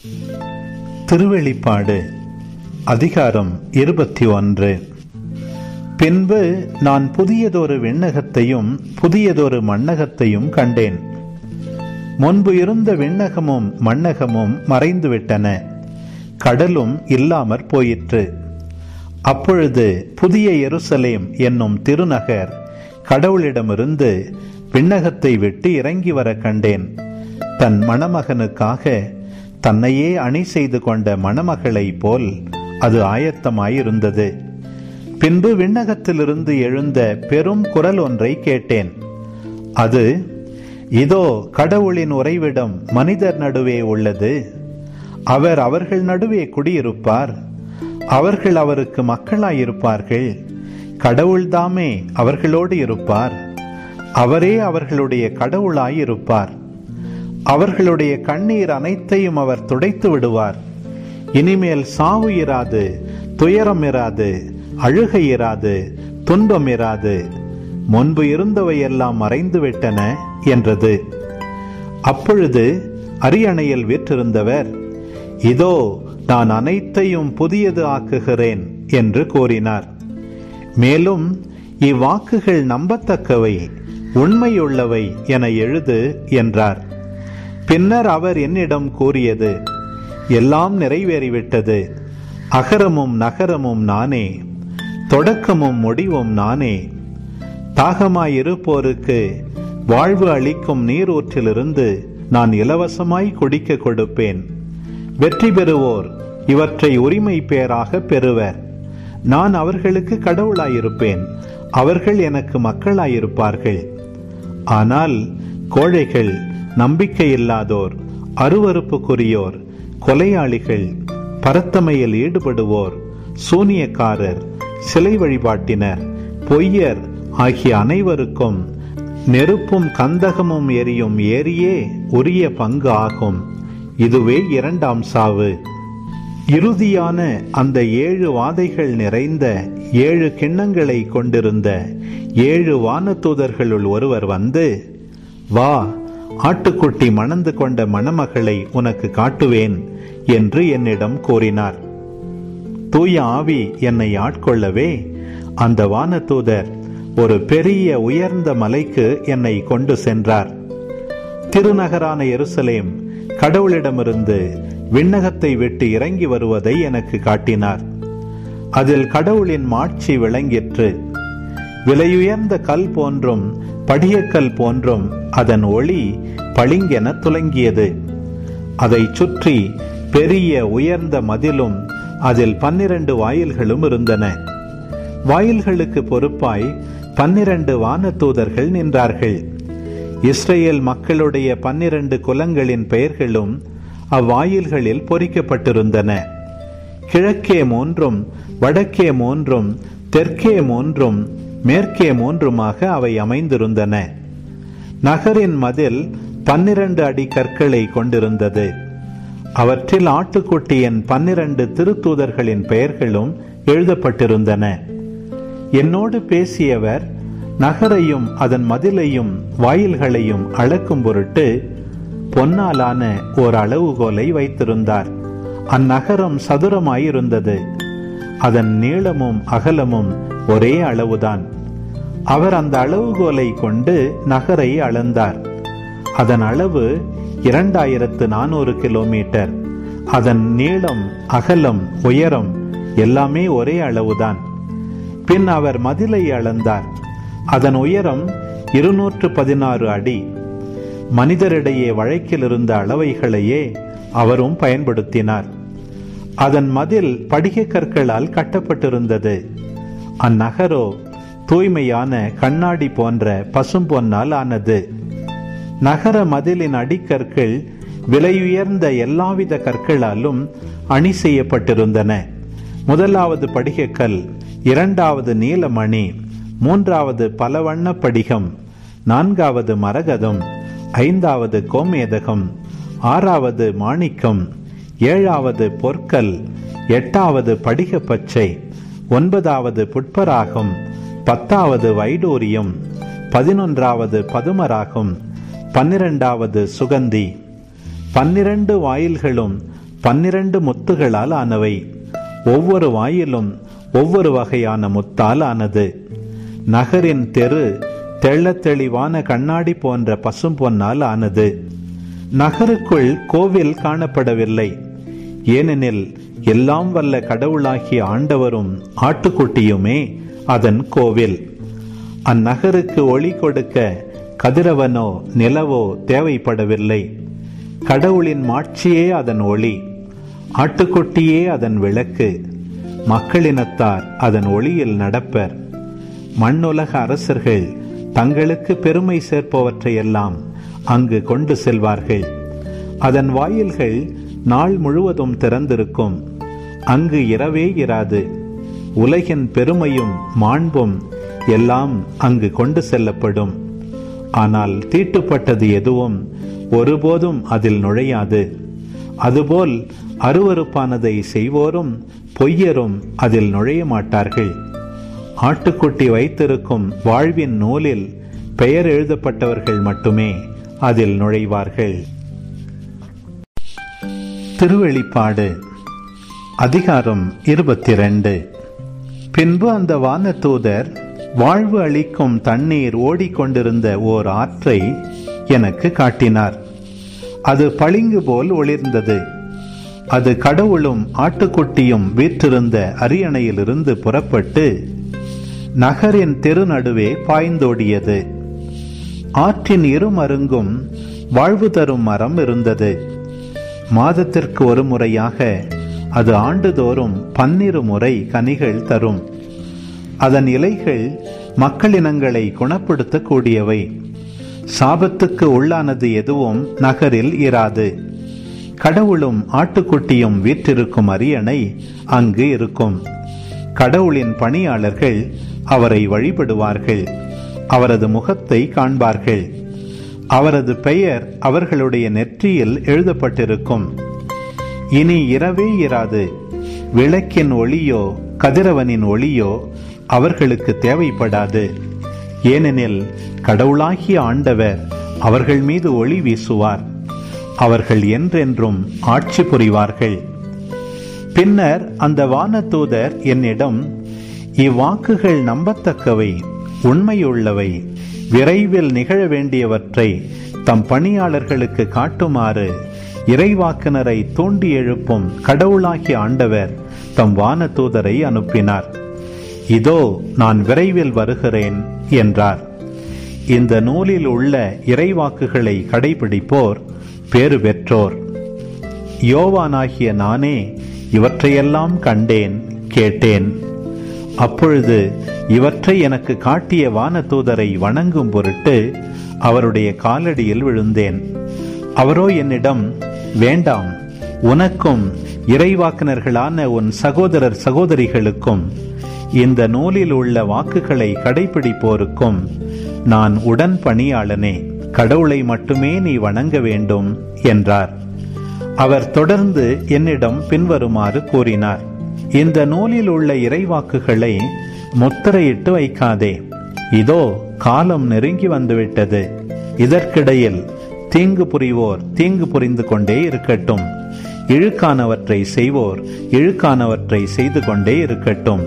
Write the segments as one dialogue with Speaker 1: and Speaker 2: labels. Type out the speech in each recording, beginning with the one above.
Speaker 1: திருவெளிப்பாடு அதிகாரம் 21. பின்பு நான் புதியதொரு விண்ணகத்தையும் புதியதொரு மண்ணகத்தையும் கண்டேன். முன்பு இருந்த விண்ணகமும் மண்ணகமும் மறைந்துவிட்டன, கடலும் இல்லாமற் போயிற்று. அப்பொழுது புதிய எருசலேம் என்னும் திருநகர் கடவுளிடமிருந்து விண்ணகத்தை விட்டு இறங்கி வர கண்டேன். தன் மணமகனுக்காக தன்னையே அணி செய்து கொண்ட மணமகளை போல் அது ஆயத்தமாயிருந்தது. பின்பு விண்ணகத்திலிருந்து எழுந்த பெரும் குரல் ஒன்றை கேட்டேன். அது, இதோ கடவுளின் உறைவிடம் மனிதர் நடுவே உள்ளது. அவர் அவர்கள் நடுவே குடியிருப்பார். அவர்கள் அவருக்கு மக்களாயிருப்பார்கள். கடவுள்தாமே அவர்களோடு இருப்பார். அவரே அவர்களுடைய கடவுளாயிருப்பார். அவர்களுடைய கண்ணீர் அனைத்தையும் அவர் துடைத்து விடுவார். இனிமேல் சாவு இராது, துயரம் இராது, அழுகை இராது, துன்பம் இராது. முன்பு இருந்தவையெல்லாம் மறைந்துவிட்டன என்றது. அப்பொழுது அரியணையில் வீற்றிருந்தவர், இதோ நான் அனைத்தையும் புதியது ஆக்குகிறேன் என்று கூறினார். மேலும், இவ்வாக்குகள் நம்பத்தக்கவை, உண்மையுள்ளவை என எழுது என்றார். பின்னர் அவர் என்னிடம் கூறியது, எல்லாம் நிறைவேறிவிட்டது. அகரமும் நகரமும் நானே, தொடக்கமும் முடிவும் நானே. தாகமாயிருப்போருக்கு வாழ்வு அளிக்கும் நீரூற்றிலிருந்து நான் இலவசமாய் குடிக்க கொடுப்பேன். வெற்றி பெறுவோர் இவற்றை உரிமை பேராக பெறுவர். நான் அவர்களுக்கு கடவுளாயிருப்பேன், அவர்கள் எனக்கு மக்களாயிருப்பார்கள். ஆனால் கோழைகள், நம்பிக்கையில்லாதோர், அருவருப்புக்குரியோர், கொலையாளிகள், பரத்தமையில் ஈடுபடுவோர், சூனியக்காரர், சிலை வழிபாட்டினர், பொய்யர் ஆகிய அனைவருக்கும் நெருப்பும் கந்தகமும் எரியும் ஏரியே உரிய பங்கு ஆகும். இதுவே இரண்டாம் சாவு. இறுதியான அந்த 7 வாதைகள் நிறைந்த 7 கிண்ணங்களை கொண்டிருந்த 7 வானதூதர்களுள் ஒருவர் வந்து, வா, ஆட்டுக்குட்டி மணந்து கொண்ட மணமகளை உனக்கு காட்டுவேன் என்று என்னிடம் கூறினார். தூய ஆவி என்னை ஆட்கொள்ளவே அந்த வானதூதர் ஒரு பெரிய உயர்ந்த மலைக்கு என்னை கொண்டு சென்றார். திருநகரான எருசலேம் கடவுளிடமிருந்து விண்ணகத்தை விட்டு இறங்கி வருவதை எனக்கு காட்டினார். அதில் கடவுளின் மாட்சி விளங்கிற்று. விலையுயர்ந்த கல் போன்றும் படியக்கல் போன்றும் அதன் ஒளி பளிங்கென துலங்கியது. அதை சுற்றி பெரிய உயர்ந்த மதிலும் அதில் 12 வாயில்களும் இருந்தன. வாயில்களுக்கு பொறுப்பாய் 12 வானதூதர்கள் நின்றார்கள். இஸ்ரேல் மக்களுடைய 12 குலங்களின் பெயர்களும் அவ்வாயில்களில் பொறிக்கப்பட்டிருந்தன. கிழக்கே 3, வடக்கே 3, தெற்கே 3, மேற்கே 3மாக அவை அமைந்திருந்தன. நகரின் மதில் 12 அடி கற்களை கொண்டிருந்தது. அவற்றில் ஆட்டுக்குட்டியின் 12 திருத்தூதர்களின் பெயர்களும் எழுதப்பட்டிருந்தன. என்னோடு பேசியவர் நகரையும் அதன் மதிலையும் வாயில்களையும் அளக்கும் பொருட்டு பொன்னாலான ஓர் அளவுகோலை வைத்திருந்தார். அந்நகரம் சதுரமாயிருந்தது. அதன் நீளமும் அகலமும் ஒரே அளவுதான். அவர் அந்த அளவுகோலை கொண்டு நகரை அளந்தார். அதன் அளவு 2400 கிலோமீட்டர். அதன் நீளம், அகலம், உயரம் எல்லாமே ஒரே அளவுதான். பின் அவர் மதிலை அளந்தார். அதன் உயரம் 216 அடி. மனிதரிடையே வழக்கில் இருந்த அளவைகளையே அவரும் பயன்படுத்தினார். அதன் மதில் படிக கற்களால் கட்டப்பட்டிருந்தது. அந்நகரோ தூய்மையான கண்ணாடி போன்ற பசும்பொன்னால் ஆனது. நகர மதிலின் அடிக்கற்கள் விலையுயர்ந்த எல்லாவித கற்களாலும் அணி செய்யப்பட்டிருந்தன. முதலாவது படிகக்கல், 2வது நீலமணி, 3வது பலவண்ண படிகம், 4வது மரகதம், 5வது கோமேதகம், 6வது மாணிக்கம், 7வது பொற்கல், 8வது படிக பச்சை, 9வது புட்பராகம், 10வது வைடூரியம், 11வது பதுமராகம், 12வது சுகந்தி. 12 வாயில்களும் 12 முத்துகளால் ஆனவை. ஒவ்வொரு வாயிலும் ஒவ்வொரு வகையான முத்தால் ஆனது. நகரின் தெரு தெள்ளத் தெளிவான கண்ணாடி போன்ற பசும்பொன்னால் ஆனது. நகருக்குள் கோவில் காணப்படவில்லை. ஏனெனில் எல்லாம் வல்ல கடவுளாகிய ஆண்டவரும் ஆட்டுக்குட்டியுமே அதன் கோவில். அந்நகருக்கு ஒளி கொடுக்க கதிரவனோ நிலவோ தேவைப்படவில்லை. கடவுளின் மாட்சியே அதன் ஒளி, ஆட்டுக்குட்டியே அதன் விளக்கு. மக்களினத்தார் அதன் ஒளியில் நடப்பர். மண்ணுலக அரசர்கள் தங்களுக்கு பெருமை சேர்ப்பவற்றையெல்லாம் அங்கு கொண்டு செல்வார்கள். அதன் வாயில்கள் நாள் முழுவதும் திறந்திருக்கும். அங்கு இரவே இராது. உலகின் பெருமையும் மாண்பும் எல்லாம் அங்கு கொண்டு செல்லப்படும். ஆனால் தீட்டுப்பட்டது எதுவும் ஒருபோதும் அதில் நுழையாது. அதுபோல் அருவருப்பானதை செய்வோரும் பொய்யரும் அதில் நுழைய மாட்டார்கள். ஆட்டுக்குட்டி வைத்திருக்கும் வாழ்வின் நூலில் பெயர் எழுதப்பட்டவர்கள் மட்டுமே அதில் நுழைவார்கள். திருவெளிப்பாடு அதிகாரம் 22. பின்பு அந்த வானதூதர் வாழ்வு அளிக்கும் தண்ணீர் ஓடிக்கொண்டிருந்த ஓர் ஆற்றை எனக்கு காட்டினார். அது பளிங்கு போல் ஒளிர்ந்தது. அது கடவுளும் ஆட்டுக்குட்டியும் வீற்றிருந்த அரியணையிலிருந்து புறப்பட்டு நகரின் தெருநடுவே பாய்ந்தோடியது. ஆற்றின் இருமருங்கும் வாழ்வு தரும் மரம் இருந்தது. மாதத்திற்கு ஒரு முறையாக அது ஆண்டுதோறும் 12 முறை கனிகள் தரும். அதன் இலைகள் மக்களினங்களை குணப்படுத்தக்கூடியவை. சாபத்துக்கு உள்ளானது எதுவும் நகரில் இராது. கடவுளும் ஆட்டுக்குட்டியும் வீற்றிருக்கும் அரியணை அங்கு இருக்கும். கடவுளின் பணியாளர்கள் அவரை வழிபடுவார்கள். அவரது முகத்தை காண்பார்கள். அவரது பெயர் அவர்களுடைய நெற்றியில் எழுதப்பட்டிருக்கும். இனி இரவே இராது. விளக்கின் ஒளியோ கதிரவனின் ஒளியோ அவர்களுக்கு தேவைப்படாது. ஏனெனில் கடவுளாகிய ஆண்டவர் அவர்கள் மீது ஒளி வீசுவார். அவர்கள் என்றென்றும் ஆட்சி புரிவார்கள். பின்னர் அந்த வானதூதர் என்னிடம், இவ்வாக்குகள் நம்பத்தக்கவை, உண்மையுள்ளவை, விரைவில் நிகழ வேண்டியவற்றை தம் பணியாளர்களுக்கு காட்டுமாறு இறைவாக்குனரை தூண்டி எழுப்பும் கடவுளாகிய ஆண்டவர் தம் வானதூதரை அனுப்பினார். இதோ நான் விரைவில் வருகிறேன் என்றார். இந்த நூலில் உள்ள இறைவாக்குகளை கடைபிடிப்போர் பேறு பெற்றோர். யோவானாகிய நானே இவற்றையெல்லாம் கண்டேன், கேட்டேன். அப்பொழுது இவற்றை எனக்கு காட்டிய வானதூதரை வணங்கும் பொருட்டு அவருடைய காலடியில் விழுந்தேன். அவரோ என்னிடம், வேண்டாம், உனக்கும் இறைவாக்குனர்களான உன் சகோதரர் சகோதரிகளுக்கும் இந்த நூலில் உள்ள வாக்குகளை கடைபிடிப்போருக்கும் நான் உடன் பணியாளனே. கடவுளை மட்டுமே நீ வணங்க வேண்டும் என்றார். அவர் தொடர்ந்து என்னிடம் பின்வருமாறு கூறினார். இந்த நூலில் உள்ள இறைவாக்குகளை முத்திரையிட்டு வைக்காதே. இதோ காலம் நெருங்கி வந்துவிட்டது. இதற்கிடையில் தீங்கு புரிவோர் தீங்கு புரிந்து கொண்டே இருக்கட்டும். இழுக்கானவற்றை செய்வோர் இழுக்கானவற்றை செய்து கொண்டே இருக்கட்டும்.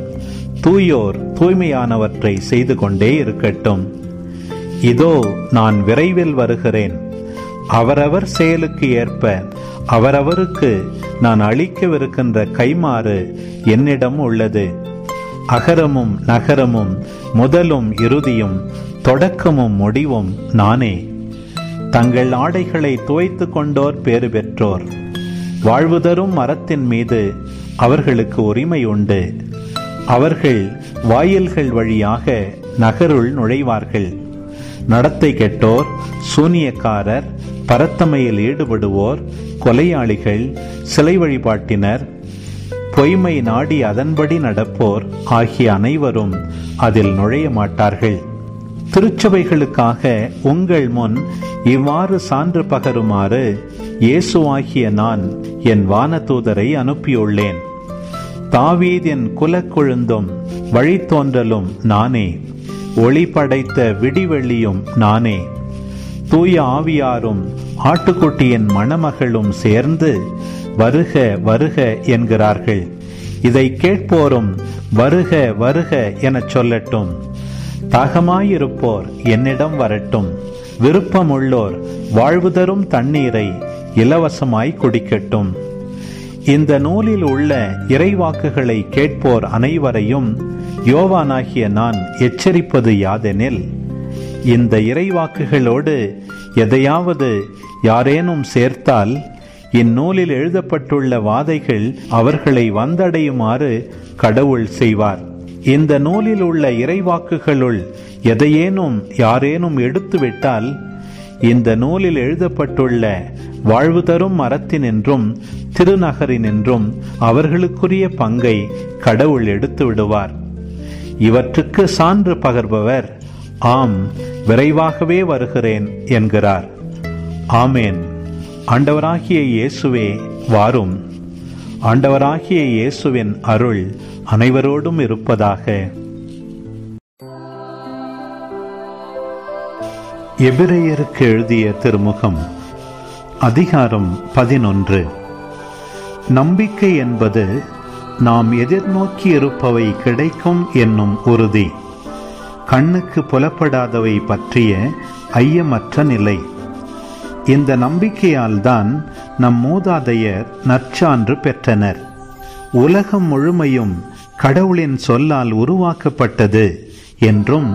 Speaker 1: தூயோர் தூய்மையானவற்றை செய்து கொண்டே இருக்கட்டும். இதோ நான் விரைவில் வருகிறேன். அவரவர் செயலுக்கு ஏற்ப அவரவருக்கு நான் அளிக்கவிருக்கின்ற கைமாறு என்னிடம் உள்ளது. அகரமும் நகரமும் முதலும் இறுதியும் தொடக்கமும் முடிவும் நானே. தங்கள் ஆடைகளை துவைத்து கொண்டோர் பேறு பெற்றோர். வாழ்வு தரும் மரத்தின் மீது அவர்களுக்கு உரிமை உண்டு. அவர்கள் வாயில்கள் வழியாக நகருள் நுழைவார்கள். நடத்தை கெட்டோர், சூனியக்காரர், பரத்தமையில் ஈடுபடுவோர், கொலையாளிகள், சிலை வழிபாட்டினர், பொய்மை நாடி அதன்படி நடப்போர் ஆகிய அனைவரும் அதில் நுழைய மாட்டார்கள். திருச்சபைகளுக்காக உங்கள் முன் இவ்வாறு சான்று பகருமாறு இயேசுவாகிய நான் என் வானதூதரை அனுப்பியுள்ளேன். தாவீதின் குலக்கொழுந்தும் வழித்தோன்றலும் நானே. ஒளி படைத்த விடிவெள்ளியும் நானே. தூய ஆவியாரும் ஆட்டுக்குட்டியின் மணமகளும் சேர்ந்து வருக வருக என்கிறார்கள். இதை கேட்போரும் வருக வருக எனச் சொல்லட்டும். தாகமாயிருப்போர் என்னிடம் வரட்டும். விருப்பமுள்ளோர் வாழ்வு தரும் தண்ணீரை இலவசமாய் குடிக்கட்டும். இந்த நூலில் உள்ள இறைவாக்குகளை கேட்போர் அனைவரையும் யோவானாகிய நான் எச்சரிப்பது யாதெனில், இந்த இறைவாக்குகளோடு எதையாவது யாரேனும் சேர்த்தால் இந்நூலில் எழுதப்பட்டுள்ள வாதைகள் அவர்களை வந்தடையுமாறு கடவுள் செய்வார். இந்த நூலில் உள்ள இறைவாக்குகளுள் எதையேனும் யாரேனும் எடுத்துவிட்டால் இந்த நூலில் எழுதப்பட்டுள்ள வாழ்வு தரும் மரத்தினின்றும் திருநகரினின்றும் அவர்களுக்குரிய பங்கை கடவுள் எடுத்து விடுவார். இவற்றுக்கு சான்று பகர்பவர், ஆம், விரைவாகவே வருகிறேன் என்கிறார். ஆமேன். ஆண்டவராகிய இயேசுவே வாரும். ஆண்டவராகிய இயேசுவின் அருள் அனைவரோடும் இருப்பதாக. எபிரேயருக்கு எழுதிய திருமுகம், அதிகாரம் 11. நம்பிக்கை என்பது நாம் எதிர்நோக்கி இருப்பவை கிடைக்கும் என்னும் உறுதி, கண்ணுக்கு புலப்படாதவை பற்றிய ஐயமற்ற நிலை. இந்த நம்பிக்கையால் தான் நம் மூதாதையர் நற்சான்று பெற்றனர். உலகம் முழுமையும் கடவுளின் சொல்லால் உருவாக்கப்பட்டது என்றும்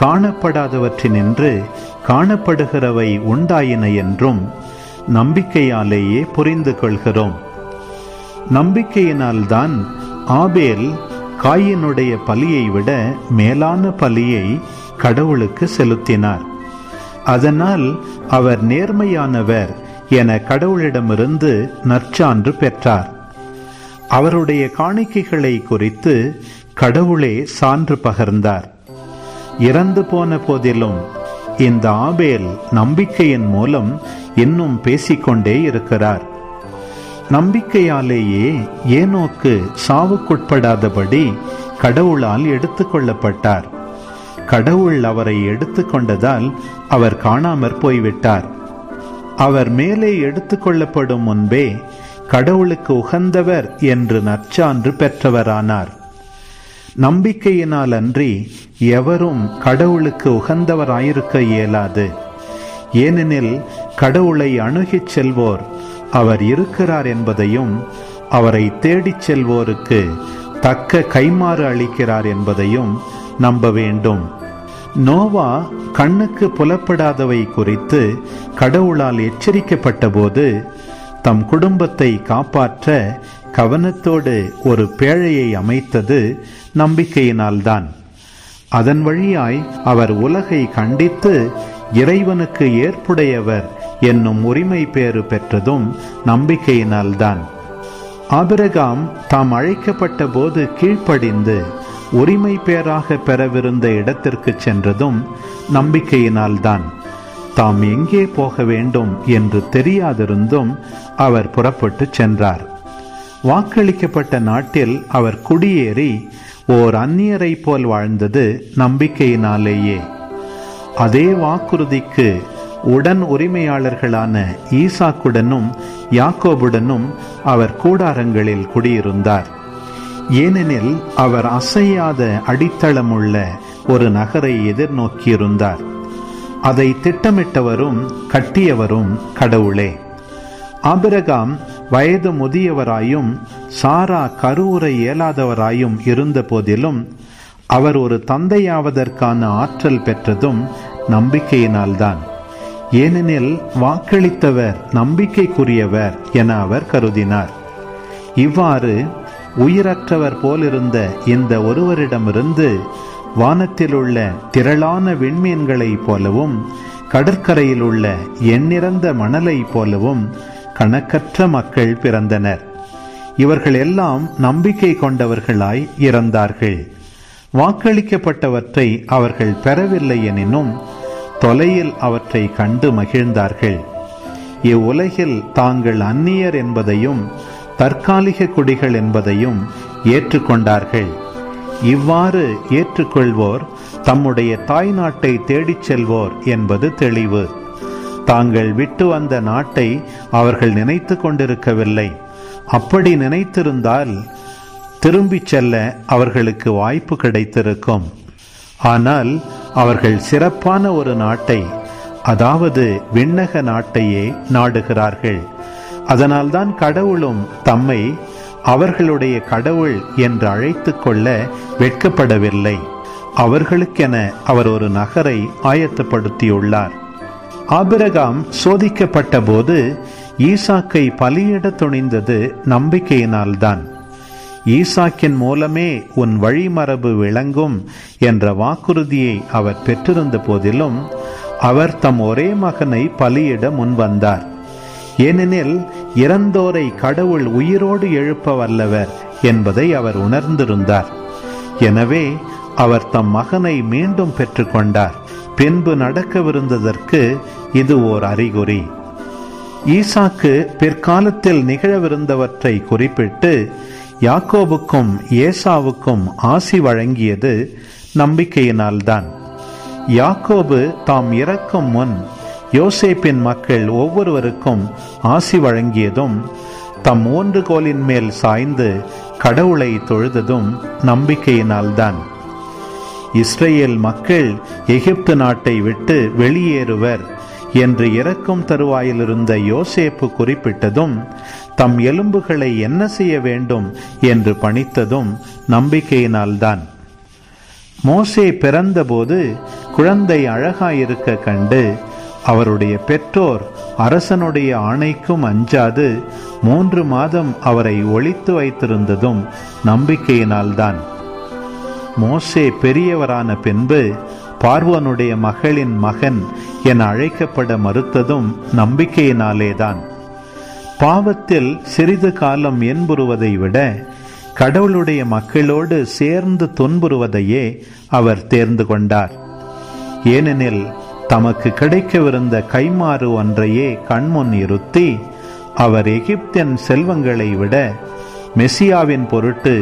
Speaker 1: காணப்படாதவற்றினின்று காணப்படுகிறவை உண்டாயின என்றும் நம்பிக்கையாலேயே புரிந்து கொள்கிறோம். நம்பிக்கையினால்தான் ஆபேல் காயினுடைய பலியை விட மேலான பலியை கடவுளுக்கு செலுத்தினார். அதனால் அவர் நேர்மையானவர் என கடவுளிடமிருந்து நற்சான்று பெற்றார். அவருடைய காணிக்கைகளை குறித்து கடவுளே சான்று பகர்ந்தார். இறந்து போன போதிலும் இந்த ஆபேல் நம்பிக்கையின் மூலம் இன்னும் பேசிக்கொண்டே இருக்கிறார். நம்பிக்கையாலேயே ஏனோக்கு சாவுக்குட்படாதபடி கடவுளால் எடுத்துக்கொள்ளப்பட்டார். கடவுள் அவரை எடுத்துக்கொண்டதால் அவர் காணாமற் போய்விட்டார். அவர் மேலே எடுத்துக்கொள்ளப்படும் முன்பே கடவுளுக்கு உகந்தவர் என்று நற்சான்று பெற்றவரானார். நம்பிக்கையினால் அன்றி எவரும் கடவுளுக்கு உகந்தவராயிருக்க இயலாது. ஏனெனில் கடவுளை அணுகிச் செல்வோர் அவர் இருக்கிறார் என்பதையும் அவரை தேடிச் செல்வோருக்கு தக்க கைமாறு அளிக்கிறார் என்பதையும் நம்ப வேண்டும். நோவா கண்ணுக்கு புலப்படாதவை குறித்து கடவுளால் எச்சரிக்கப்பட்ட போது தம் குடும்பத்தை காப்பாற்ற கவனத்தோடு ஒரு பேழையை அமைத்தது நம்பிக்கையினால்தான். அதன் வழியாய் அவர் உலகை கண்டித்து இறைவனுக்கு ஏற்புடையவர் என்னும் உரிமை பேறு பெற்றதும் நம்பிக்கையினால்தான். ஆபிரகாம் தாம் அழைக்கப்பட்ட போது கீழ்ப்படிந்து உரிமை பேராக பெறவிருந்த இடத்திற்கு சென்றதும் நம்பிக்கையினால்தான். தாம் எங்கே போக வேண்டும் என்று தெரியாதிருந்தும் அவர் புறப்பட்டு சென்றார். வாக்களிக்கப்பட்ட நாட்டில் அவர் குடியேறி ஓர் அந்நியரை போல் வாழ்ந்தது நம்பிக்கையினாலேயே. அதே வாக்குறுதிக்கு உடன் உரிமையாளர்களான ஈசாக்குடனும் யாக்கோபுடனும் அவர் கூடாரங்களில் குடியிருந்தார். ஏனெனில் அவர் அசையாத அடித்தளமுள்ள ஒரு நகரை எதிர்நோக்கியிருந்தார். அதை திட்டமிட்டவரும் கட்டியவரும் கடவுளே. ஆபிரகாம் வயது முதியவராயும் சாரா கருவுற இயலாதவராயும் இருந்த போதிலும் அவர் ஒரு தந்தையாவதற்கான ஆற்றல் பெற்றதும் நம்பிக்கையினால்தான். ஏனெனில் வாக்களித்தவர் நம்பிக்கைக்குரியவர் என அவர் கருதினார். இவ்வாறு உயிரற்றவர் போலிருந்த இந்த ஒருவரிடமிருந்து வானத்தில் உள்ள திரளான விண்மீன்களைப் போலவும் கடற்கரையில் உள்ள எண்ணிறந்த மணலை போலவும் கணக்கற்ற மக்கள் பிறந்தனர். இவர்கள் எல்லாம் நம்பிக்கை கொண்டவர்களாய் இறந்தார்கள். வாக்களிக்கப்பட்டவற்றை அவர்கள் பெறவில்லை எனினும் தொலையில் அவற்றை கண்டு மகிழ்ந்தார்கள். இவ்வுலகில் தாங்கள் அந்நியர் என்பதையும் தற்காலிக குடிகள் என்பதையும் ஏற்றுக்கொண்டார்கள். இவ்வாறு ஏற்றுக்கொள்வோர் தம்முடைய தாய் நாட்டை தேடிச் செல்வோர் என்பது தெளிவு. தாங்கள் விட்டு வந்த நாட்டை அவர்கள் நினைத்து கொண்டிருக்கவில்லை. அப்படி நினைத்திருந்தால் திரும்பிச் செல்ல அவர்களுக்கு வாய்ப்பு கிடைத்திருக்கும். ஆனால் அவர்கள் சிறப்பான ஒரு நாட்டை, அதாவது விண்ணக நாட்டையே நாடுகிறார்கள். அதனால்தான் கடவுளும் தம்மை அவர்களுடைய கடவுள் என்று அழைத்து கொள்ள வெட்கப்படவில்லை. அவர்களுக்கென அவர் ஒரு நகரை ஆயத்தப்படுத்தியுள்ளார். ஆபிரகாம் சோதிக்கப்பட்ட போது ஈசாக்கை பலியிட துணிந்தது நம்பிக்கையினால்தான். ஈசாக்கின் மூலமே உன் வழிமரபு விளங்கும் என்ற வாக்குறுதியை அவர் பெற்றிருந்த போதிலும் அவர் தம் ஒரே மகனை பலியிட முன்வந்தார். ஏனெனில் இறந்தோரை கடவுள் உயிரோடு எழுப்ப வல்லவர் என்பதை அவர் உணர்ந்திருந்தார். எனவே அவர் தம் மகனை மீண்டும் பெற்றுக்கொண்டார். பின்பு நடக்கவிருந்ததற்கு இது ஓர் அறிகுறி. ஈசாக்கு பிற்காலத்தில் நிகழவிருந்தவற்றை குறிப்பிட்டு யாக்கோபுக்கும் ஏசாவுக்கும் ஆசி வழங்கியது நம்பிக்கையினால்தான். யாக்கோபு தாம் இறக்கும் முன் யோசேப்பின் மக்கள் ஒவ்வொருவருக்கும் ஆசி வழங்கியதும் தம் ஊன்றுகோலின் மேல் சாய்ந்து கடவுளை தொழுததும் நம்பிக்கையினால்தான். இஸ்ரேல் மக்கள் எகிப்து நாட்டை விட்டு வெளியேறுவர் என்று இறக்கும் தருவாயிலிருந்த யோசேப்பு குறிப்பிட்டதும் தம் எலும்புகளை என்ன செய்ய வேண்டும் என்று பணித்ததும் நம்பிக்கையினால்தான். மோசே பிறந்தபோது குழந்தை அழகாயிருக்க கண்டு அவருடைய பெற்றோர் அரசனுடைய ஆணைக்கும் அஞ்சாது 3 மாதம் அவரை ஒளித்து வைத்திருந்ததும் நம்பிக்கையினால்தான். மோசே பெரியவரான பின்பு பார்வோனுடைய மகளின் மகன் என அழைக்கப்பட மறுத்ததும் நம்பிக்கையினாலேதான். பாவத்தில் சிறிது காலம் என்புறுவதை விட கடவுளுடைய மக்களோடு சேர்ந்து துன்புறுவதையே அவர் தேர்ந்து கொண்டார். ஏனெனில் தமக்கு கிடைக்கவிருந்த கைமாறு ஒன்றையே கண்முன் இருத்தி அவர் எகிப்தின் செல்வங்களை விட மெசியாவின் பொருட்டு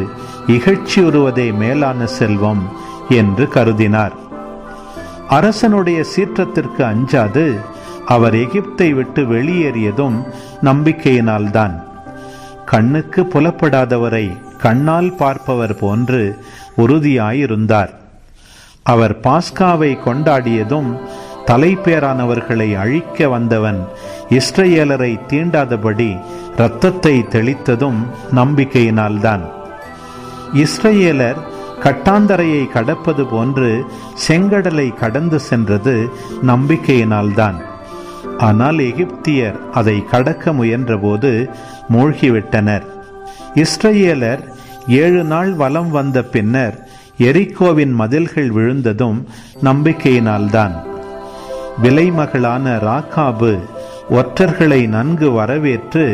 Speaker 1: இகழ்ச்சியுறுவதே மேலான செல்வம் என்று கருதினார். அரசனுடைய சீற்றத்திற்கு அஞ்சாது அவர் எகிப்தை விட்டு வெளியேறியதும் நம்பிக்கையினால்தான். கண்ணுக்கு புலப்படாதவரை கண்ணால் பார்ப்பவர் போன்று உறுதியாயிருந்தார். அவர் பாஸ்காவை கொண்டாடியதும் தலைப்பேரானவர்களை அழிக்க வந்தவன் இஸ்ரேலரை தீண்டாதபடி இரத்தத்தை தெளித்ததும் நம்பிக்கையினால்தான். இஸ்ரேலர் கட்டாந்தரையை கடப்பது போன்று செங்கடலை கடந்து சென்றது நம்பிக்கையினால்தான். ஆனால் எகிப்தியர் அதை கடக்க முயன்றபோது மூழ்கிவிட்டனர். இஸ்ரேலர் 7 நாள் வலம் வந்த பின்னர் எரிகோவின் மதில்கள் விழுந்ததும் நம்பிக்கையினால்தான். விலைமகளான ராக்காபு ஒற்றர்களை நன்கு வரவேற்று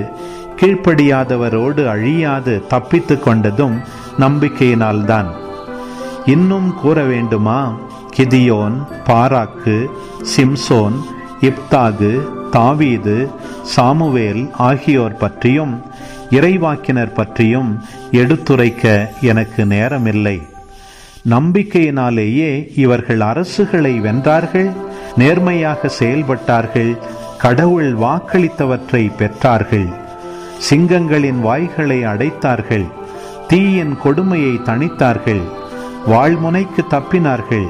Speaker 1: கீழ்ப்படியாதவரோடு அழியாது தப்பித்து கொண்டதும் நம்பிக்கையினால்தான். இன்னும் கூற வேண்டுமா? கிதியோன், பாராக்கு, சிம்சோன், இப்தாகு, தாவீது, சாமுவேல் ஆகியோர் பற்றியும் இறைவாக்கினர் பற்றியும் எடுத்துரைக்க எனக்கு நேரமில்லை. நம்பிக்கையினாலேயே இவர்கள் அரசுகளை வென்றார்கள், நேர்மையாக செயல்பட்டார்கள், கடவுள் வாக்களித்தவற்றை பெற்றார்கள், சிங்கங்களின் வாய்களை அடைத்தார்கள், தீயின் கொடுமையை தணித்தார்கள், வாழ்முனைக்கு தப்பினார்கள்,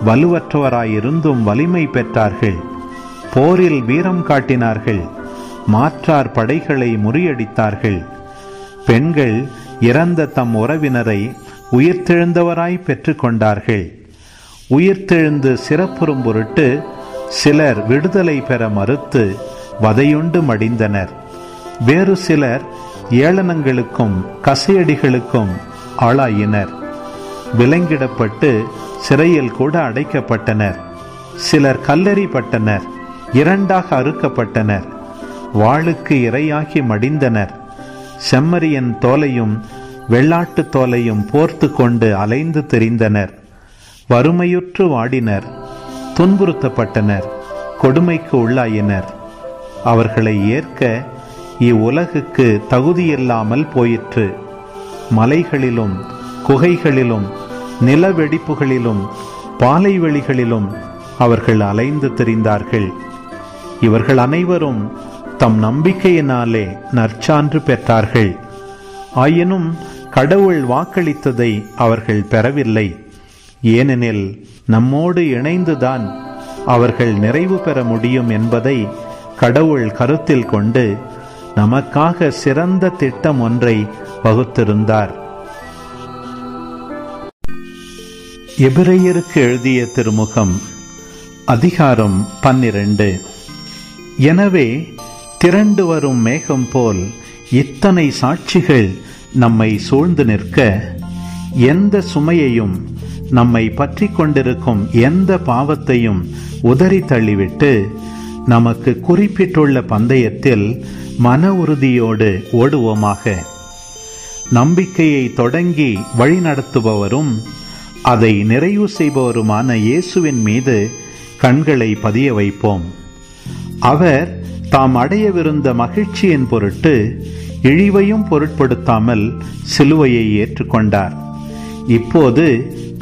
Speaker 1: வலுவற்றவராயிருந்தும் வலிமை பெற்றார்கள், போரில் வீரம் காட்டினார்கள், மாற்றார் படைகளை முறியடித்தார்கள். பெண்கள் இறந்த தம் உறவினரை உயிர்த்தெழுந்தவராய் பெற்று கொண்டார்கள். உயிர்த்தெழுந்து சிறப்புறும் பொருட்டு சிலர் விடுதலை பெற மறுத்து வதையுண்டு மடிந்தனர். வேறு சிலர் ஏளனங்களுக்கும் கசையடிகளுக்கும் ஆளாயினர். விலங்கிடப்பட்டு சிறையில் கூட அடைக்கப்பட்டனர். சிலர் கல்லெறிப்பட்டனர், 2ஆக அறுக்கப்பட்டனர், வாளுக்கு இரையாகி மடிந்தனர். செம்மறியின் தோலையும் வெள்ளாட்டு தோலையும் போர்த்து கொண்டு அலைந்து திரிந்தனர். வறுமையுற்று வாடினர், துன்புறுத்தப்பட்டனர், கொடுமைக்கு உள்ளாயினர். அவர்களை ஏற்க இவ்வுலகுக்கு தகுதியில்லாமல் போயிற்று. மலைகளிலும் குகைகளிலும் நிலவெடிப்புகளிலும் பாலைவெளிகளிலும் அவர்கள் அலைந்து திரிந்தார்கள். இவர்கள் அனைவரும் தம் நம்பிக்கையினாலே நற்சான்று பெற்றார்கள். ஆயினும் கடவுள் வாக்களித்ததை அவர்கள் பெறவில்லை. ஏனெனில் நம்மோடு இணைந்துதான் அவர்கள் நிறைவு பெற முடியும் என்பதை கடவுள் கருத்தில் கொண்டு நமக்காக சிறந்த திட்டம் ஒன்றை வகுத்திருந்தார். எபிரேயருக்கு எழுதிய திருமுகம் அதிகாரம் 12. எனவே திரண்டு வரும் மேகம் போல் இத்தனை சாட்சிகள் நம்மை சூழ்ந்து நிற்க, எந்த சுமையையும் நம்மை பற்றி கொண்டிருக்கும் எந்த பாவத்தையும் உதறி தள்ளிவிட்டு நமக்கு குறிப்பிட்டுள்ள பந்தயத்தில் மன உறுதியோடு ஓடுவோமாக. நம்பிக்கையை தொடங்கி வழிநடத்துபவரும் அதை நிறைவு செய்பவருமான இயேசுவின் மீது கண்களை பதிய வைப்போம். அவர் தாம் அடையவிருந்த மகிழ்ச்சியின் பொருட்டு இழிவையும் பொருட்படுத்தாமல் சிலுவையை ஏற்றுக்கொண்டார். இப்போது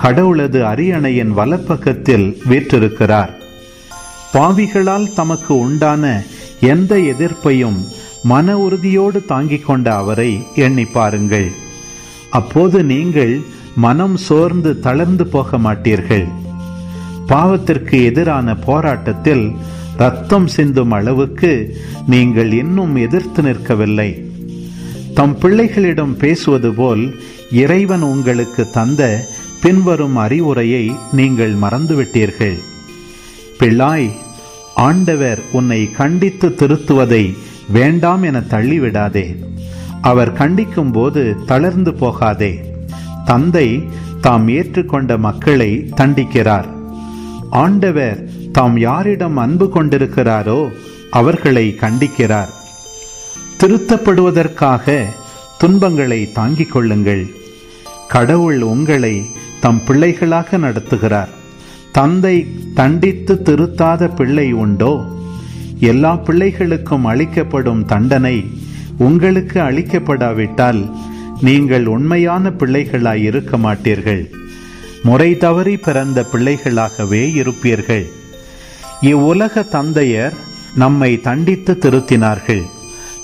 Speaker 1: கடவுளது அரியணையின் வலப்பக்கத்தில் வீற்றிருக்கிறார். பாவிகளால் தமக்கு உண்டான எந்த எதிர்ப்பையும் மன உறுதியோடு தாங்கிக் கொண்ட அவரை எண்ணி பாருங்கள். அப்போது நீங்கள் மனம் சோர்ந்து தளர்ந்து போக மாட்டீர்கள். பாவத்திற்கு எதிரான போராட்டத்தில் இரத்தம் சிந்தும் அளவுக்கு நீங்கள் இன்னும் எதிர்த்து நிற்கவில்லை. தம் பிள்ளைகளிடம் பேசுவது போல் இறைவன் உங்களுக்கு தந்த பின்வரும் அறிவுரையை நீங்கள் மறந்துவிட்டீர்கள். பிள்ளாய், ஆண்டவர் உன்னை கண்டித்து திருத்துவதை வேண்டாம் என தள்ளிவிடாதே. அவர் கண்டிக்கும் போது தளர்ந்து போகாதே. தந்தை தாம் ஏற்றுக்கொண்ட மக்களை தண்டிக்கிறார். ஆண்டவர் தாம் யாரிடம் அன்பு கொண்டிருக்கிறாரோ அவர்களை கண்டிக்கிறார். திருத்தப்படுவதற்காக துன்பங்களை தாங்கிக் கொள்ளுங்கள். கடவுள் உங்களை தம் பிள்ளைகளாக நடத்துகிறார். தந்தை தண்டித்து திருத்தாத பிள்ளை உண்டோ? எல்லா பிள்ளைகளுக்கும் அளிக்கப்படும் தண்டனை உங்களுக்கு அளிக்கப்படாவிட்டால் நீங்கள் உண்மையான பிள்ளைகளாய் இருக்க மாட்டீர்கள். முறை தவறி பிறந்த பிள்ளைகளாகவே இருப்பீர்கள். இவ்வுலக தந்தையர் நம்மை தண்டித்து திருத்தினார்கள்.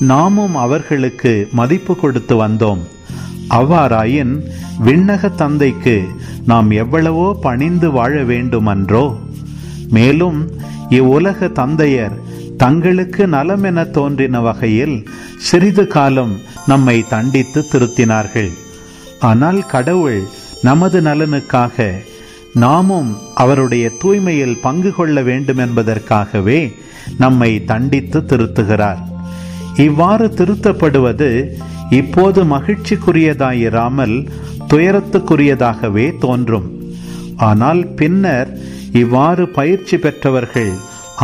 Speaker 1: நாமும் அவர்களுக்கு மதிப்பு கொடுத்து வந்தோம். அவ்வாறாயின் விண்ணக தந்தைக்கு நாம் எவ்வளவோ பணிந்து வாழ வேண்டுமன்றோ? மேலும் இவ்வுலக தந்தையர் தங்களுக்கு நலம் என தோன்றின வகையில் சிறிது காலம் நம்மை தண்டித்து திருத்தினார்கள். ஆனால் கடவுள் நமது நலனுக்காக, நாமும் அவருடைய தூய்மையில் பங்கு கொள்ள வேண்டும் என்பதற்காகவே நம்மை தண்டித்து திருத்துகிறார். இவ்வாறு திருத்தப்படுவது இப்போது மகிழ்ச்சிக்குரியதாயிராமல் துயரத்துக்குரியதாகவே தோன்றும். ஆனால் பின்னர் இவ்வாறு பயிற்சி பெற்றவர்கள்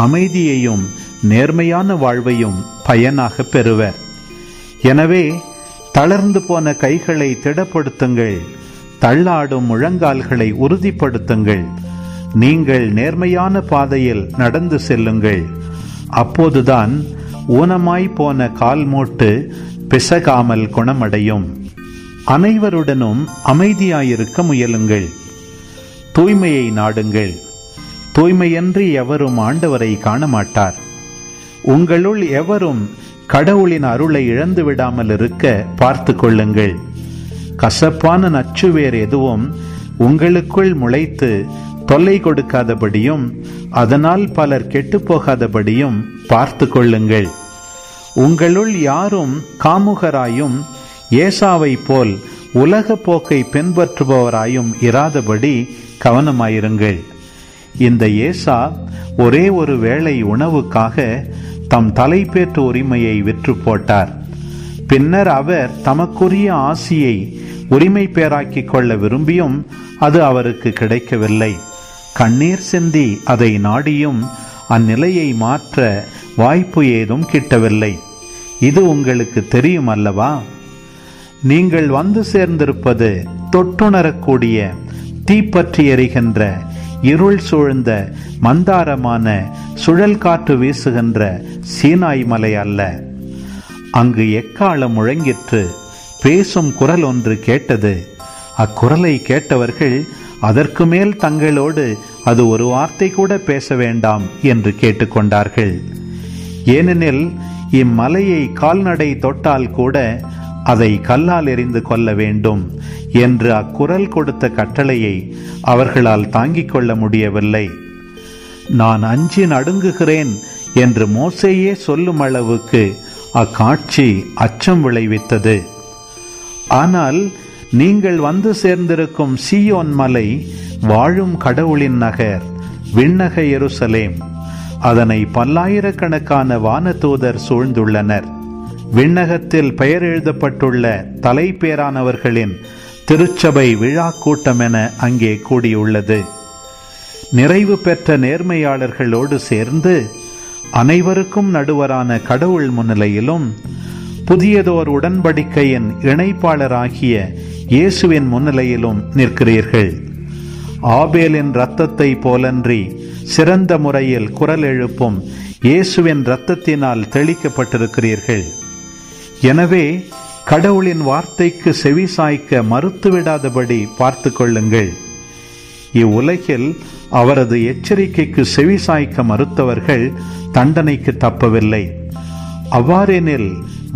Speaker 1: அமைதியையும் நேர்மையான வாழ்வையும் பயனாக பெறுவர். எனவே தளர்ந்து போன கைகளை திடப்படுத்துங்கள். தள்ளாடும் முழங்கால்களை உறுதிப்படுத்துங்கள். நீங்கள் நேர்மையான பாதையில் நடந்து செல்லுங்கள். அப்போதுதான் ஊனமாய் போன கால் மூட்டு பிசகாமல் குணமடையும். அனைவருடனும் அமைதியாயிருக்க முயலுங்கள். தூய்மையை நாடுங்கள். தூய்மையன்றி எவரும் ஆண்டவரை காண மாட்டார். உங்களுள் எவரும் கடவுளின் அருளை இழந்து விடாமல் இருக்க பார்த்து கொள்ளுங்கள். கசப்பான நச்சுவேர் எதுவும் உங்களுக்குள் முளைத்து தொல்லை கொடுக்காதபடியும் அதனால் பலர் கெட்டுப்போகாதபடியும் பார்த்து கொள்ளுங்கள். உங்களுள் யாரும் காமுகராயும் ஏசாவை போல் உலக போக்கை பின்பற்றுபவராயும் இராதபடி கவனமாயிருங்கள். இந்த ஏசா ஒரே ஒரு வேளை உணவுக்காக தம் தலைப்பேற்று உரிமையை விற்று போட்டார். பின்னர் அவர் தமக்குரிய ஆசியை உரிமை பேராக்கிக் கொள்ள விரும்பியும் அது அவருக்கு கிடைக்கவில்லை. கண்ணீர் சிந்தி அதை நாடியும் அந்நிலையை மாற்ற வாய்ப்பு ஏதும் கிட்டவில்லை. இது உங்களுக்கு தெரியும் அல்லவா? நீங்கள் வந்து சேர்ந்திருப்பது தொட்டுணரக்கூடிய தீப்பற்றி எரிகின்ற இருள் சூழ்ந்த மந்தாரமான சுழல் காற்று வீசுகின்ற சீனாய் மலை அல்ல. அங்கு எக்காலம் முழங்கிற்று. பேசும் குரல் ஒன்று கேட்டது. அக்குரலை கேட்டவர்கள் அதற்கு மேல் தங்களோடு அது ஒரு வார்த்தை கூட பேச வேண்டாம் என்று கேட்டுக்கொண்டார்கள். ஏனெனில் இம்மலையை கால்நடை தொட்டால் கூட அதை கல்லால் எறிந்து கொள்ள வேண்டும் என்று அக்குரல் கொடுத்த கட்டளையை அவர்களால் தாங்கிக் கொள்ள முடியவில்லை. நான் அஞ்சி நடுங்குகிறேன் என்று மோசேயே சொல்லும் அளவுக்கு அக்காட்சி அச்சம் விளைவித்தது. ஆனால் நீங்கள் வந்து சேர்ந்திருக்கும் சீயோன் மலை வாழும் கடவுளின் நகர், விண்ணக எருசலேம். அதனை பல்லாயிரக்கணக்கான வானதூதர் சூழ்ந்துள்ளனர். விண்ணகத்தில் பெயர் எழுதப்பட்டுள்ள தலைப்பேரானவர்களின் திருச்சபை விழா கூட்டம் என அங்கே கூடியுள்ளது. நிறைவு பெற்ற நேர்மையாளர்களோடு சேர்ந்து அனைவருக்கும் நடுவரான கடவுள் முன்னிலையிலும் புதியதோர் உடன்படிக்கையின் இணைப்பாளராகிய இயேசுவின் முன்னிலையிலும் நிற்கிறீர்கள். ஆபேலின் இரத்தத்தை போலன்றி சிறந்த முறையில் குரல் எழுப்பும் இயேசுவின் இரத்தத்தினால் தெளிக்கப்பட்டிருக்கிறீர்கள். எனவே கடவுளின் வார்த்தைக்கு செவிசாய்க்க மறுத்துவிடாதபடி பார்த்து கொள்ளுங்கள். இவ்வுலகில் அவரது எச்சரிக்கைக்கு செவிசாய்க்க மறுத்தவர்கள் தண்டனைக்கு தப்பவில்லை. அவ்வாறெனில்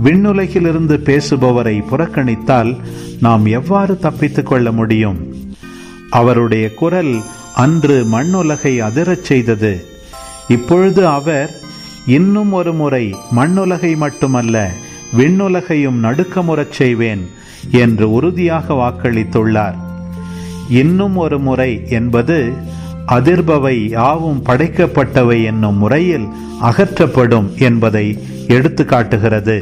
Speaker 1: விண்ணுலகிலிருந்து பேசுபவரை புறக்கணித்தால் நாம் எவ்வாறு தப்பித்துக் கொள்ள முடியும்? அவருடைய குரல் அன்று மண்ணுலகை அதிரச் செய்தது. இப்பொழுது அவர் இன்னும் ஒரு முறை மண்ணுலகை மட்டுமல்ல விண்ணுலகையும் நடுக்கமுறச் செய்வேன் என்று உறுதியாக வாக்களித்துள்ளார். இன்னும் ஒரு முறை என்பது அதிர்பவை யாவும் படைக்கப்பட்டவை என்னும் முறையில் அகற்றப்படும் என்பதை எடுத்து காட்டுகிறது.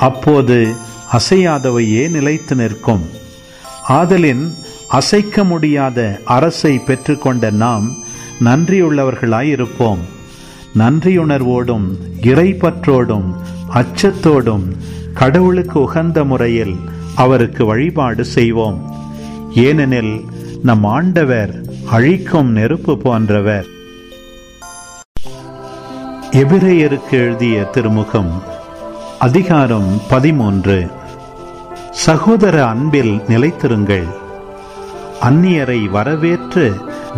Speaker 1: அப்போது அசையாதவையே நிலைத்து நிற்கும். ஆதலின் அசைக்க முடியாத அரசை பெற்றுக்கொண்ட நாம் நன்றியுள்ளவர்களாயிருப்போம். நன்றியுணர்வோடும் இறைப்பற்றோடும் அச்சத்தோடும் கடவுளுக்கு உகந்த முறையில் அவருக்கு வழிபாடு செய்வோம். ஏனெனில் நம் ஆண்டவர் அழிக்கும் நெருப்பு போன்றவர். எபிரேயருக்கு எழுதிய திருமுகம் அதிகாரம் 13. சகோதர அன்பில் நிலைத்திருங்கள். அந்நியரை வரவேற்று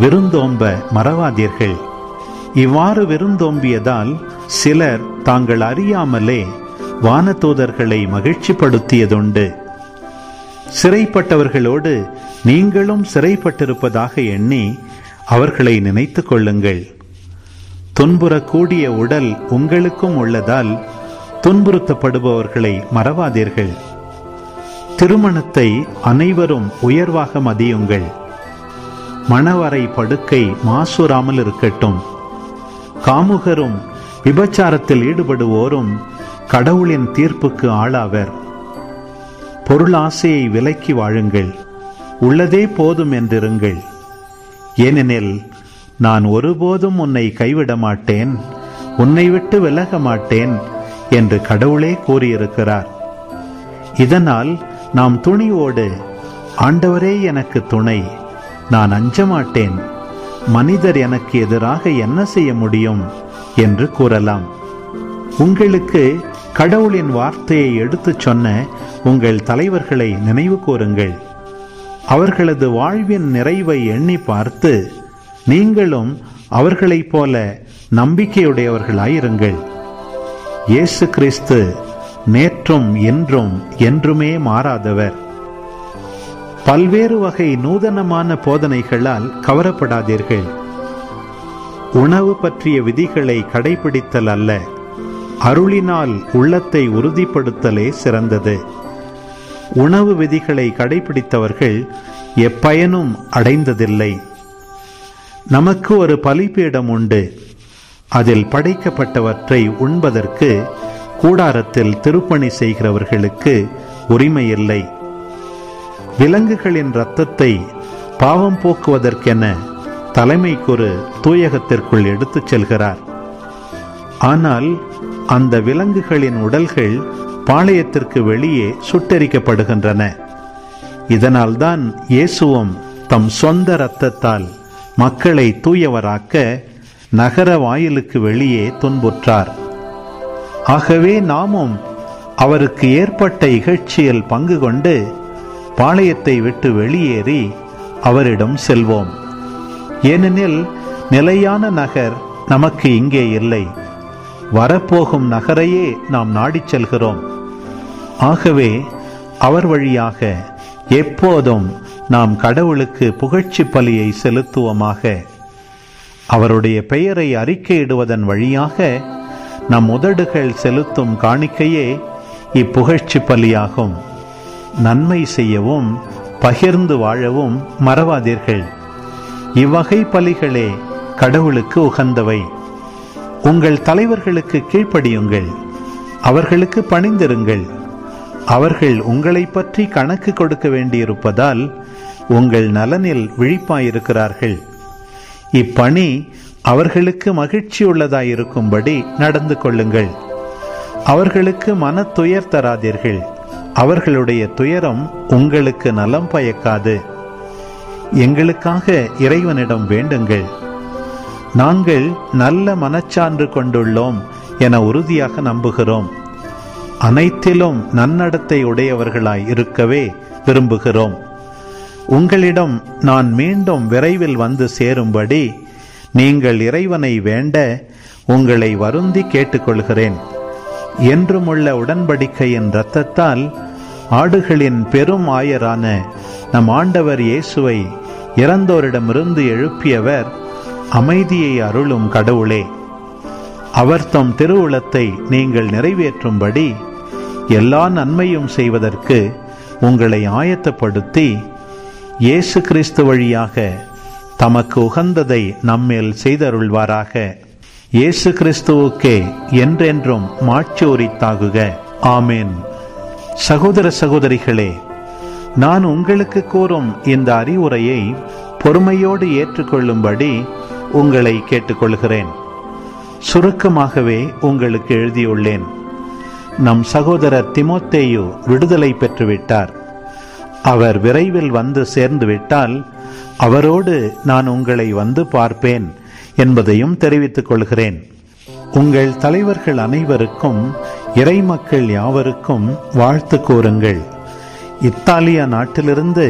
Speaker 1: விருந்தோம்ப மறவாதீர்கள். இவ்வாறு விருந்தோம்பியதால் சிலர் தாங்கள் அறியாமலே வானதூதர்களை மகிழ்ச்சிப்படுத்தியதுண்டு. சிறைப்பட்டவர்களோடு நீங்களும் சிறைப்பட்டிருப்பதாக எண்ணி அவர்களை நினைத்து கொள்ளுங்கள். துன்புறக்கூடிய உடல் உங்களுக்கும் உள்ளதால் துன்புறுத்தப்படுபவர்களை மறவாதீர்கள். திருமணத்தை அனைவரும் உயர்வாக மதியுங்கள். மணவரை படுக்கை மாசூராமல் இருக்கட்டும். காமுகரும் விபச்சாரத்தில் ஈடுபடுவோரும் கடவுளின் தீர்ப்புக்கு ஆளாவர். பொருளாசையை விலக்கி வாழுங்கள். உள்ளதே போதும் என்றிருங்கள். ஏனெனில் நான் ஒருபோதும் உன்னை கைவிட மாட்டேன், உன்னை விட்டு விலக மாட்டேன் என்று கடவுளே கூறியிருக்கிறார். இதனால் நாம் துணிவோடு, ஆண்டவரே எனக்கு துணை, நான் அஞ்ச மாட்டேன், மனிதர் எனக்கு எதிராக என்ன செய்ய முடியும் என்று கூறலாம். உங்களுக்கு கடவுளின் வார்த்தையை எடுத்துச் சொன்ன உங்கள் தலைவர்களை நினைவு கூறுங்கள். அவர்களது வாழ்வின் நிறைவை எண்ணி பார்த்து நீங்களும் அவர்களைப் போல நம்பிக்கையுடையவர்களாயிருங்கள். இயேசு கிறிஸ்து நேற்றும் இன்றும் என்றுமே மாறாதவர். பல்வேறு வகை நூதனமான போதனைகளால் கவரப்படாதீர்கள். உணவு பற்றிய விதிகளை கடைபிடித்தல் அல்ல, அருளினால் உள்ளத்தை உறுதிப்படுத்தலே சிறந்தது. உணவு விதிகளை கடைபிடித்தவர்கள் எப்பயனும் அடைந்ததில்லை. நமக்கு ஒரு பலிபீடம் உண்டு. அதில் படைக்கப்பட்டவற்றை உண்பதற்கு கூடாரத்தில் திருப்பணி செய்கிறவர்களுக்கு உரிமையில்லை. விலங்குகளின் இரத்தத்தை பாவம் போக்குவதற்கென தலைமை குரு தூயகத்திற்குள் எடுத்துச் செல்கிறார். ஆனால் அந்த விலங்குகளின் உடல்கள் பாளையத்திற்கு வெளியே சுட்டெரிக்கப்படுகின்றன. இதனால்தான் இயேசுவும் தம் சொந்த இரத்தத்தால் மக்களை தூயவராக்க நகர வாயிலுக்கு வெளியே துன்புற்றார். ஆகவே நாமும் அவருக்கு ஏற்பட்ட இகழ்ச்சியில் பங்கு கொண்டு பாளையத்தை விட்டு வெளியேறி அவரிடம் செல்வோம். ஏனெனில் நிலையான நகர் நமக்கு இங்கே இல்லை. வரப்போகும் நகரையே நாம் நாடிச் செல்கிறோம். ஆகவே அவர் வழியாக எப்போதும் நாம் கடவுளுக்கு புகழ்ச்சி பலியை செலுத்துவோமாக. அவருடைய பெயரை அறிக்கையிடுவதன் வழியாக நம் உதடுகள் செலுத்தும் காணிக்கையே இப்புகழ்ச்சி பலியாகும். நன்மை செய்யவும் பகிர்ந்து வாழவும் மறவாதீர்கள். இவ்வகை பலிகளே கடவுளுக்கு உகந்தவை. உங்கள் தலைவர்களுக்கு கீழ்ப்படியுங்கள், அவர்களுக்கு பணிந்திருங்கள். அவர்கள் உங்களை பற்றி கணக்கு கொடுக்க வேண்டியிருப்பதால் உங்கள் நலனில் விழிப்பாயிருக்கிறார்கள். இப்பணி அவர்களுக்கு மகிழ்ச்சியுள்ளதாயிருக்கும்படி நடந்து கொள்ளுங்கள். அவர்களுக்கு மன துயர் தராதீர்கள். அவர்களுடைய துயரம் உங்களுக்கு நலம் பயக்காது. எங்களுக்காக இறைவனிடம் வேண்டுங்கள். நாங்கள் நல்ல மனச்சான்று கொண்டுள்ளோம் என உறுதியாக நம்புகிறோம். அனைத்திலும் நன்னடத்தை உடையவர்களாய் இருக்கவே விரும்புகிறோம். உங்களிடம் நான் மீண்டும் விரைவில் வந்து சேரும்படி நீங்கள் இறைவனை வேண்ட உங்களை வருந்தி கேட்டுக்கொள்கிறேன். என்றுமுள்ள உடன்படிக்கையின் இரத்தத்தால் ஆடுகளின் பெரும் ஆயரான நம் ஆண்டவர் இயேசுவை இறந்தோரிடமிருந்து எழுப்பியவர் அமைதியை அருளும் கடவுளே. அவர் தம் திருவுளத்தை நீங்கள் நிறைவேற்றும்படி எல்லா நன்மையும் செய்வதற்கு உங்களை ஆயத்தப்படுத்தி இயேசு கிறிஸ்து வழியாக தமக்கு உகந்ததை நம்மேல் செய்தருள்வாராக. இயேசு கிறிஸ்துவுக்கே என்றென்றும் மாட்சி உரித்தாகுக. ஆமேன். சகோதர சகோதரிகளே, நான் உங்களுக்கு கூறும் இந்த அறிவுரையை பொறுமையோடு ஏற்றுக்கொள்ளும்படி உங்களை கேட்டுக்கொள்கிறேன். சுருக்கமாகவே உங்களுக்கு எழுதியுள்ளேன். நம் சகோதரர் திமோத்தேயு விடுதலை பெற்றுவிட்டார். அவர் விரைவில் வந்து சேர்ந்துவிட்டால் அவரோடு நான் உங்களை வந்து பார்ப்பேன் என்பதையும் தெரிவித்துக் கொள்கிறேன். உங்கள் தலைவர்கள் அனைவருக்கும் இறைமக்கள் யாவருக்கும் வாழ்த்து கூறுங்கள். இத்தாலியா நாட்டிலிருந்து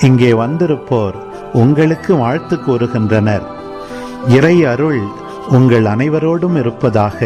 Speaker 1: இங்கே வந்திருப்போர் உங்களுக்கு வாழ்த்து கூறுகின்றனர். இறை அருள் உங்கள் அனைவரோடும் இருப்பதாக.